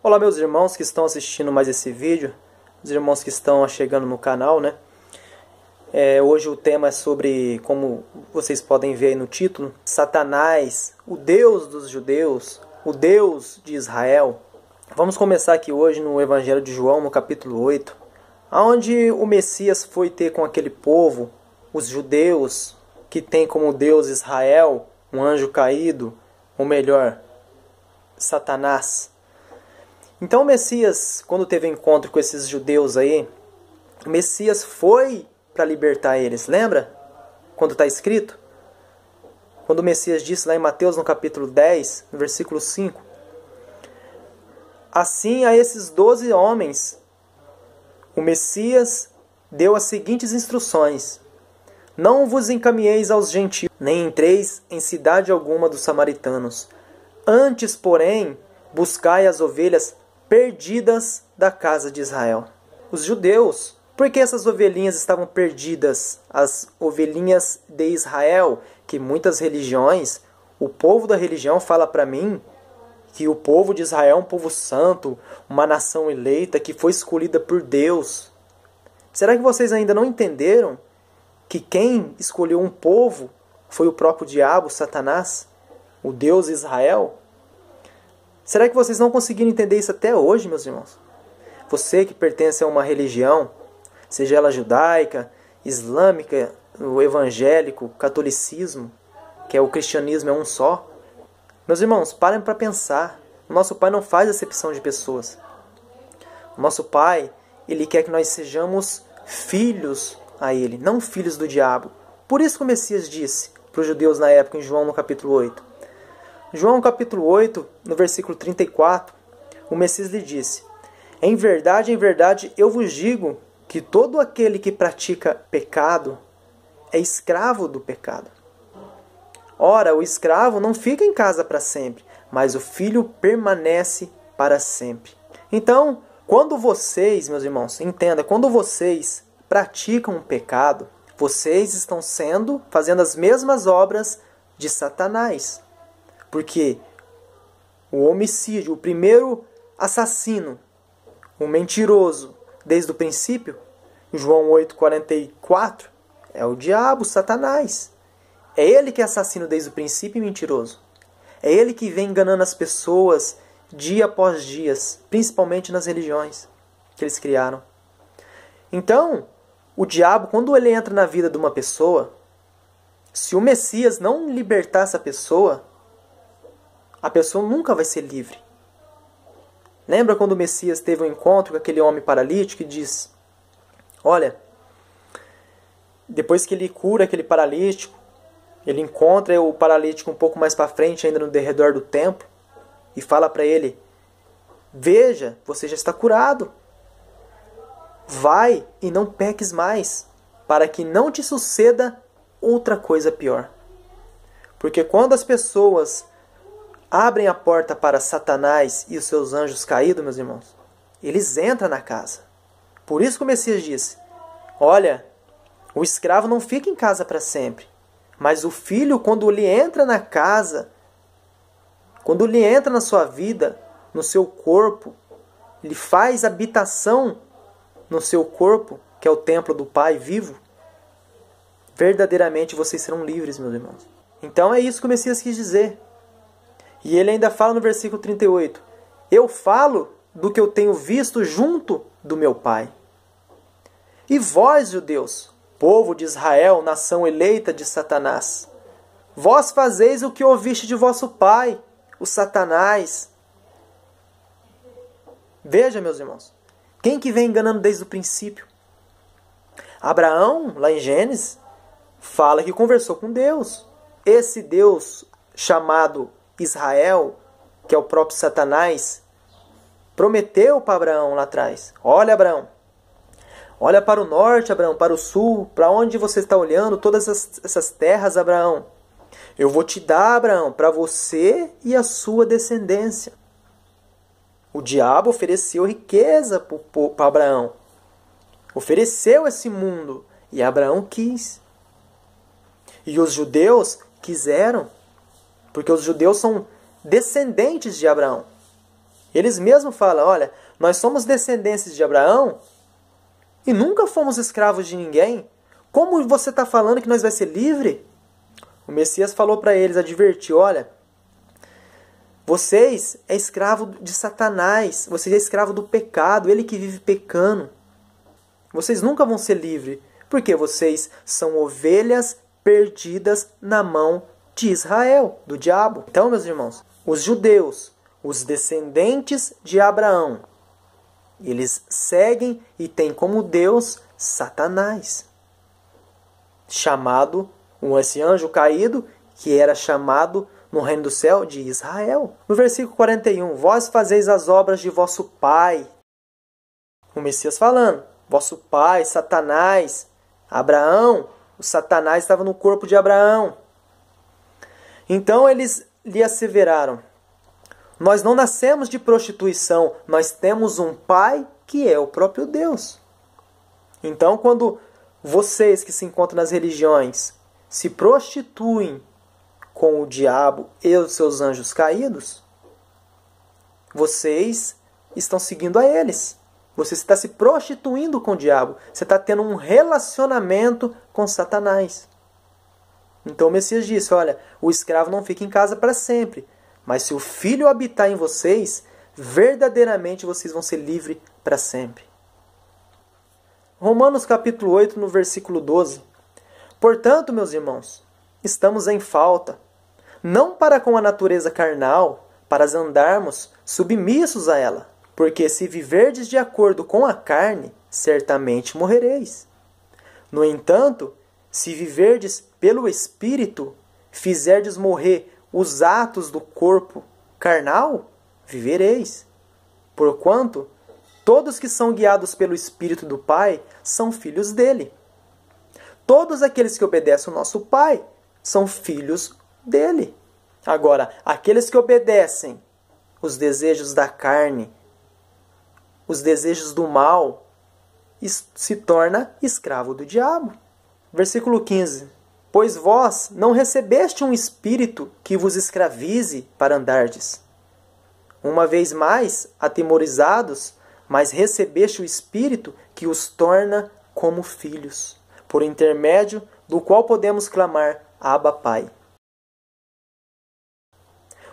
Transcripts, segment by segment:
Olá, meus irmãos que estão assistindo mais esse vídeo, os irmãos que estão chegando no canal, né? Hoje o tema é sobre, como vocês podem ver aí no título, Satanás, o Deus dos judeus, o Deus de Israel. Vamos começar aqui hoje no Evangelho de João, no capítulo 8, onde o Messias foi ter com aquele povo, os judeus, que tem como Deus Israel, um anjo caído, ou melhor, Satanás. Então o Messias, quando teve encontro com esses judeus aí, o Messias foi para libertar eles. Lembra? Quando está escrito? Quando o Messias disse lá em Mateus, no capítulo 10, no versículo 5. Assim, a esses 12 homens, o Messias deu as seguintes instruções: não vos encaminheis aos gentios, nem entreis em cidade alguma dos samaritanos. Antes, porém, buscai as ovelhas perdidas da casa de Israel. Os judeus, por que essas ovelhinhas estavam perdidas? As ovelhinhas de Israel, que muitas religiões, o povo da religião fala para mim que o povo de Israel é um povo santo, uma nação eleita que foi escolhida por Deus. Será que vocês ainda não entenderam que quem escolheu um povo foi o próprio diabo, Satanás, o Deus Israel? Será que vocês não conseguiram entender isso até hoje, meus irmãos? Você que pertence a uma religião, seja ela judaica, islâmica, o evangélico, catolicismo, que é o cristianismo é um só. Meus irmãos, parem para pensar. O nosso Pai não faz acepção de pessoas. O nosso Pai, Ele quer que nós sejamos filhos a Ele, não filhos do diabo. Por isso que o Messias disse para os judeus na época, em João no capítulo 8. João capítulo 8, no versículo 34, o Messias lhe disse: em verdade, eu vos digo que todo aquele que pratica pecado é escravo do pecado. Ora, o escravo não fica em casa para sempre, mas o filho permanece para sempre. Então, quando vocês, meus irmãos, entenda, quando vocês praticam um pecado, vocês estão fazendo as mesmas obras de Satanás. Porque o homicídio, o primeiro assassino, o mentiroso, desde o princípio, João 8,44, é o diabo, Satanás. É ele que é assassino desde o princípio e mentiroso. É ele que vem enganando as pessoas dia após dia, principalmente nas religiões que eles criaram. Então, o diabo, quando ele entra na vida de uma pessoa, se o Messias não libertar essa pessoa, a pessoa nunca vai ser livre. Lembra quando o Messias teve um encontro com aquele homem paralítico e disse: olha, depois que ele cura aquele paralítico, ele encontra o paralítico um pouco mais para frente, ainda no derredor do templo, e fala para ele: veja, você já está curado. Vai e não peques mais, para que não te suceda outra coisa pior. Porque quando as pessoas abrem a porta para Satanás e os seus anjos caídos, meus irmãos, eles entram na casa. Por isso que o Messias disse: olha, o escravo não fica em casa para sempre, mas o filho, quando ele entra na casa, quando ele entra na sua vida, no seu corpo, ele faz habitação no seu corpo, que é o templo do Pai vivo, verdadeiramente vocês serão livres, meus irmãos. Então é isso que o Messias quis dizer. E ele ainda fala no versículo 38, eu falo do que eu tenho visto junto do meu Pai. E vós, judeus, povo de Israel, nação eleita de Satanás, vós fazeis o que ouviste de vosso pai, o Satanás. Veja, meus irmãos, quem que vem enganando desde o princípio? Abraão, lá em Gênesis, fala que conversou com Deus. Esse Deus chamado Israel, que é o próprio Satanás, prometeu para Abraão lá atrás: olha, Abraão, olha para o norte, Abraão, para o sul, para onde você está olhando, todas essas terras, Abraão. Eu vou te dar, Abraão, para você e a sua descendência. O diabo ofereceu riqueza para Abraão. Ofereceu esse mundo. E Abraão quis. E os judeus quiseram. Porque os judeus são descendentes de Abraão. Eles mesmos falam, olha, nós somos descendentes de Abraão e nunca fomos escravos de ninguém. Como você está falando que nós vai ser livre? O Messias falou para eles, advertiu, olha, vocês é escravo de Satanás, vocês é escravo do pecado, ele que vive pecando. Vocês nunca vão ser livres, porque vocês são ovelhas perdidas na mão de Israel, do diabo. Então, meus irmãos, os judeus, os descendentes de Abraão, eles seguem e têm como Deus Satanás, chamado, esse anjo caído, que era chamado no reino do céu de Israel. No versículo 41, vós fazeis as obras de vosso pai. O Messias falando, vosso pai, Satanás, Abraão, o Satanás estava no corpo de Abraão. Então eles lhe asseveraram, nós não nascemos de prostituição, nós temos um pai que é o próprio Deus. Então quando vocês que se encontram nas religiões se prostituem com o diabo e os seus anjos caídos, vocês estão seguindo a eles. Você está se prostituindo com o diabo. Você está tendo um relacionamento com Satanás. Então o Messias disse, olha, o escravo não fica em casa para sempre, mas se o Filho habitar em vocês, verdadeiramente vocês vão ser livres para sempre. Romanos capítulo 8, no versículo 12. Portanto, meus irmãos, estamos em falta, não para com a natureza carnal, para andarmos submissos a ela. Porque se viverdes de acordo com a carne, certamente morrereis. No entanto, se viverdes pelo Espírito, fizerdes morrer os atos do corpo carnal, vivereis. Porquanto, todos que são guiados pelo Espírito do Pai são filhos dele. Todos aqueles que obedecem ao nosso Pai são filhos dele. Agora, aqueles que obedecem os desejos da carne, os desejos do mal, se torna escravo do diabo. Versículo 15. Pois vós não recebeste um espírito que vos escravize para andardes, uma vez mais atemorizados, mas recebeste o espírito que os torna como filhos, por intermédio do qual podemos clamar, Abba, Pai.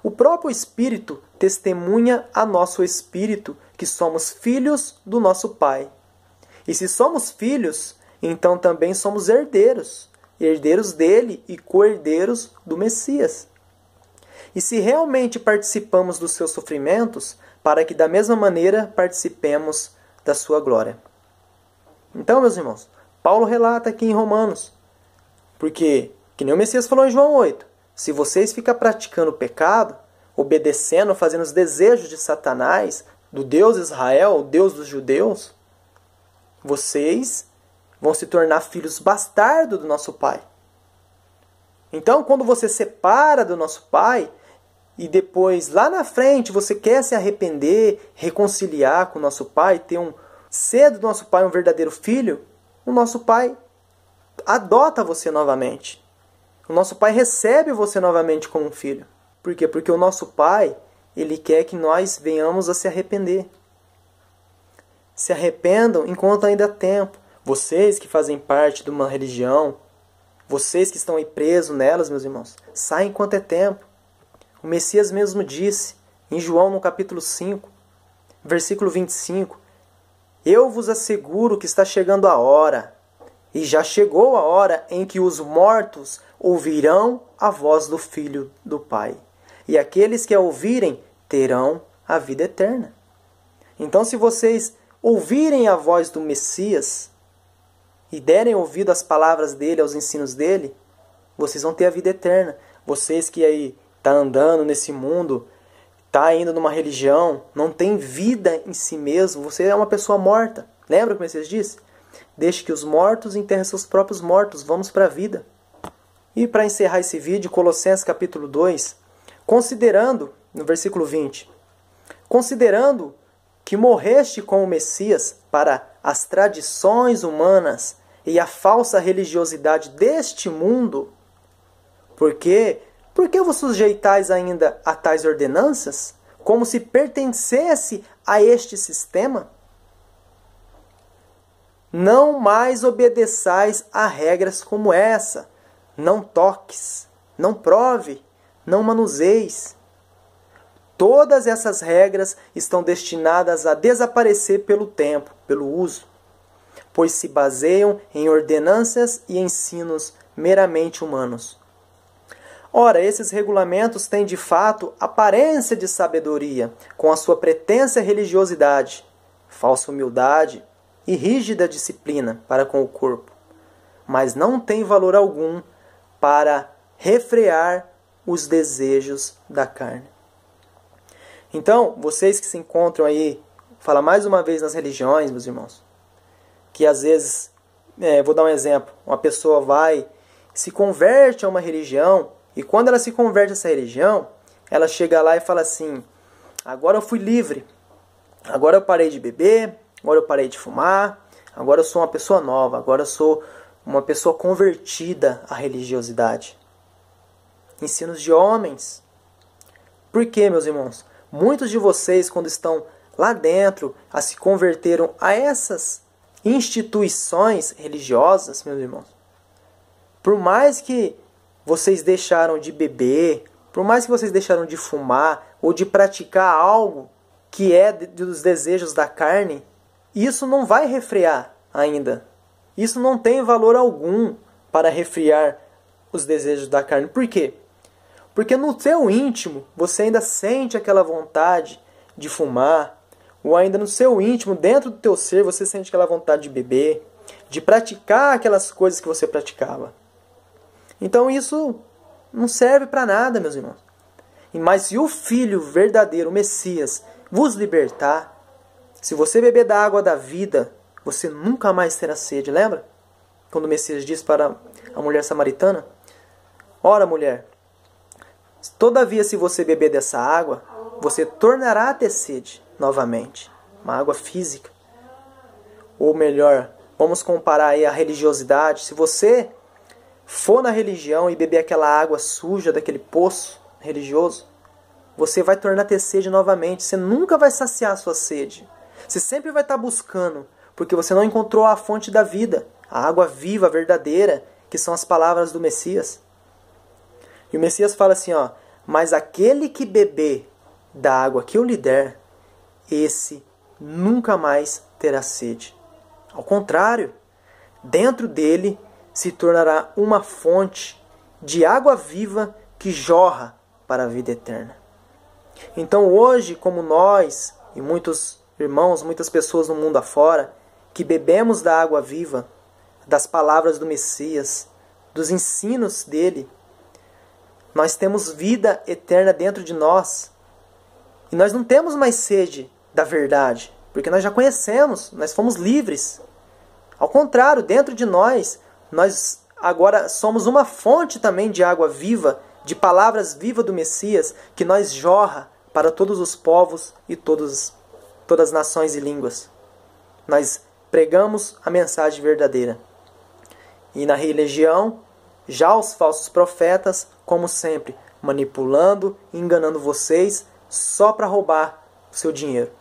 O próprio Espírito testemunha a nosso espírito que somos filhos do nosso Pai. E se somos filhos, então também somos herdeiros, herdeiros dele e co-herdeiros do Messias. E se realmente participamos dos seus sofrimentos, para que da mesma maneira participemos da sua glória. Então, meus irmãos, Paulo relata aqui em Romanos, porque, que nem o Messias falou em João 8, se vocês ficam praticando o pecado, obedecendo, fazendo os desejos de Satanás, do Deus Israel, o Deus dos judeus, vocês vão se tornar filhos bastardos do nosso Pai. Então, quando você separa do nosso Pai, e depois, lá na frente, você quer se arrepender, reconciliar com o nosso Pai, ter ser do nosso Pai um verdadeiro filho, o nosso Pai adota você novamente. O nosso Pai recebe você novamente como um filho. Por quê? Porque o nosso Pai, Ele quer que nós venhamos a se arrepender. Se arrependam enquanto ainda há tempo. Vocês que fazem parte de uma religião, vocês que estão aí presos nelas, meus irmãos, saem enquanto é tempo. O Messias mesmo disse, em João no capítulo 5, versículo 25, eu vos asseguro que está chegando a hora, e já chegou a hora em que os mortos ouvirão a voz do Filho do Pai. E aqueles que a ouvirem terão a vida eterna. Então, se vocês ouvirem a voz do Messias e derem ouvido às palavras dele, aos ensinos dele, vocês vão ter a vida eterna. Vocês que aí estão andando nesse mundo, está indo numa religião, não tem vida em si mesmo, você é uma pessoa morta. Lembra o que o Messias disse? Deixe que os mortos enterrem seus próprios mortos, vamos para a vida. E para encerrar esse vídeo, Colossenses capítulo 2, considerando, no versículo 20, considerando que morreste com o Messias para as tradições humanas e a falsa religiosidade deste mundo, por que vos sujeitais ainda a tais ordenanças, como se pertencesse a este sistema? Não mais obedeçais a regras como essa. Não toques, não prove, não manuseis. Todas essas regras estão destinadas a desaparecer pelo tempo, pelo uso, pois se baseiam em ordenanças e ensinos meramente humanos. Ora, esses regulamentos têm de fato aparência de sabedoria, com a sua pretensa religiosidade, falsa humildade e rígida disciplina para com o corpo, mas não têm valor algum para refrear os desejos da carne. Então, vocês que se encontram aí, fala mais uma vez nas religiões, meus irmãos, que às vezes, vou dar um exemplo, uma pessoa vai, se converte a uma religião, e quando ela se converte a essa religião, ela chega lá e fala assim, agora eu fui livre, agora eu parei de beber, agora eu parei de fumar, agora eu sou uma pessoa nova, agora eu sou uma pessoa convertida à religiosidade. Ensinos de homens. Por quê, meus irmãos? Muitos de vocês, quando estão lá dentro, se converteram a essas instituições religiosas, meus irmãos, por mais que vocês deixaram de beber, por mais que vocês deixaram de fumar ou de praticar algo que é dos desejos da carne, isso não vai refrear ainda. Isso não tem valor algum para refrear os desejos da carne. Por quê? Porque no seu íntimo você ainda sente aquela vontade de fumar, ou ainda no seu íntimo, dentro do teu ser, você sente aquela vontade de beber, de praticar aquelas coisas que você praticava. Então isso não serve para nada, meus irmãos. Mas se o Filho verdadeiro, o Messias, vos libertar, se você beber da água da vida, você nunca mais terá sede. Lembra? Quando o Messias disse para a mulher samaritana, ora, mulher, todavia se você beber dessa água, você tornará a ter sede novamente. Uma água física. Ou melhor, vamos comparar aí a religiosidade. Se você for na religião e beber aquela água suja daquele poço religioso, você vai tornar a ter sede novamente. Você nunca vai saciar a sua sede. Você sempre vai estar buscando, porque você não encontrou a fonte da vida, a água viva, verdadeira, que são as palavras do Messias. E o Messias fala assim, ó, mas aquele que beber da água que eu lhe der, esse nunca mais terá sede. Ao contrário, dentro dele se tornará uma fonte de água viva que jorra para a vida eterna. Então hoje, como nós e muitos irmãos, muitas pessoas no mundo afora, que bebemos da água viva, das palavras do Messias, dos ensinos dele, nós temos vida eterna dentro de nós. E nós não temos mais sede da verdade, porque nós já conhecemos, nós fomos livres. Ao contrário, dentro de nós agora somos uma fonte também de água viva, de palavras vivas do Messias, que nós jorra para todos os povos e todas as nações e línguas. Nós pregamos a mensagem verdadeira. E na religião, já os falsos profetas, como sempre, manipulando e enganando vocês só para roubar o seu dinheiro.